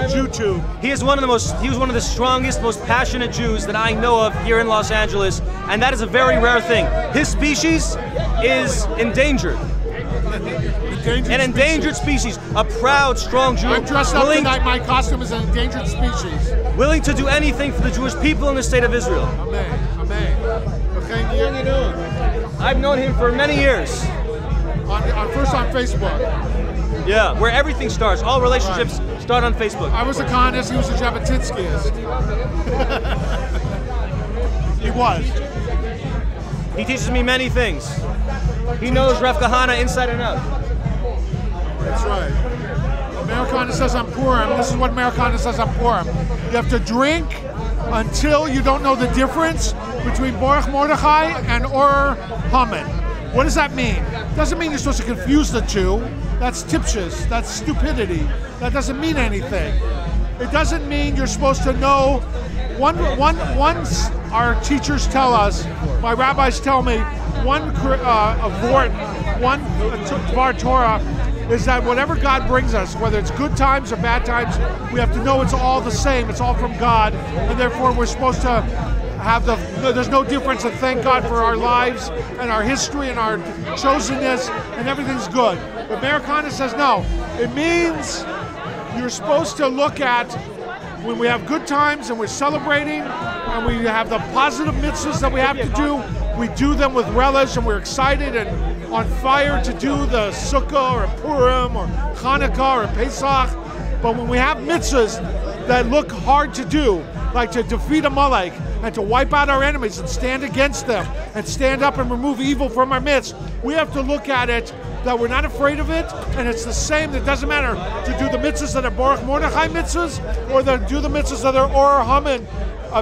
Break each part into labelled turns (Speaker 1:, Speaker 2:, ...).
Speaker 1: JewTube.
Speaker 2: He was one of the strongest, most passionate Jews that I know of here in Los Angeles, and that is a very rare thing. His species is endangered. An endangered species. A proud, strong Jew.
Speaker 1: I'm dressed up tonight. My costume is an endangered species.
Speaker 2: Willing to do anything for the Jewish people in the state of Israel.
Speaker 1: Amen. Amen. Okay, how long you known?
Speaker 2: I've known him for many years.
Speaker 1: First on Facebook.
Speaker 2: Yeah, where everything starts. All relationships start on Facebook.
Speaker 1: I was a Kahanist, he was a Jabotinskyist. He was.
Speaker 2: He teaches me many things. He knows Rav Kahane inside and out.
Speaker 1: That's right. Meir Kahane says on Purim, this is what Meir Kahane says on Purim. You have to drink until you don't know the difference between Baruch Mordechai and Or Haman. What does that mean? It doesn't mean you're supposed to confuse the two. That's tipshus. That's stupidity. That doesn't mean anything. It doesn't mean you're supposed to know. Once our teachers tell us, my rabbis tell me, one Dvar Torah is that whatever God brings us, whether it's good times or bad times, we have to know it's all the same. It's all from God, and therefore we're supposed to have there's no difference, and thank God for our lives and our history and our chosenness, and everything's good. But Meir Kahane says no. It means you're supposed to look at when we have good times and we're celebrating and we have the positive mitzvahs that we have to do them with relish, and we're excited and on fire to do the Sukkah or Purim or Hanukkah or Pesach. But when we have mitzvahs that look hard to do, like to defeat Amalek and to wipe out our enemies and stand against them and stand up and remove evil from our midst, we have to look at it that we're not afraid of it, and it's the same. It doesn't matter to do the mitzvahs that are Baruch Mordechai mitzvahs or to do the mitzvahs that are Or Haman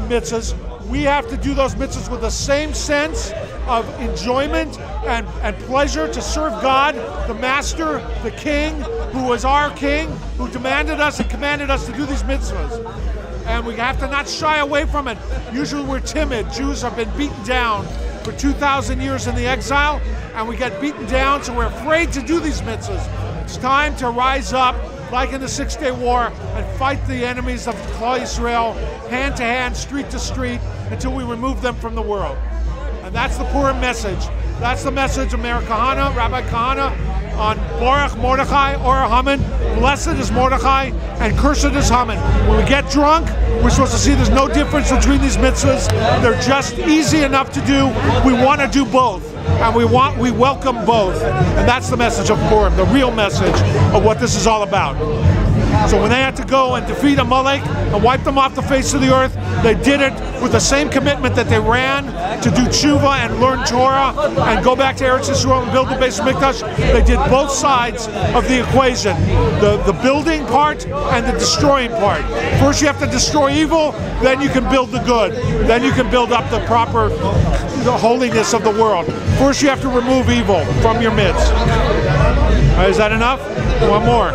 Speaker 1: mitzvahs. We have to do those mitzvahs with the same sense of enjoyment and pleasure to serve God, the Master, the King, who was our King, who demanded us and commanded us to do these mitzvahs. And we have to not shy away from it. Usually we're timid. Jews have been beaten down for 2,000 years in the exile, and we get beaten down, so we're afraid to do these mitzvahs. It's time to rise up, like in the 6-Day War, and fight the enemies of Klal Yisrael, hand to hand, street to street, until we remove them from the world. And that's the Purim message. That's the message of Meir Kahane, Rabbi Kahane, on Baruch Mordechai or Haman. Blessed is Mordechai and cursed is Haman. When we get drunk, we're supposed to see there's no difference between these mitzvahs. They're just easy enough to do. We want to do both, and we welcome both. And that's the message of Purim, the real message of what this is all about. So when they had to go and defeat Amalek and wipe them off the face of the earth, they did it with the same commitment that they ran to do tshuva and learn Torah and go back to Eretz Yisrael and build the Beis Mikdash. They did both sides of the equation, the building part and the destroying part. First you have to destroy evil, then you can build the good. Then you can build up the proper holiness of the world. First you have to remove evil from your midst. Is that enough? One more.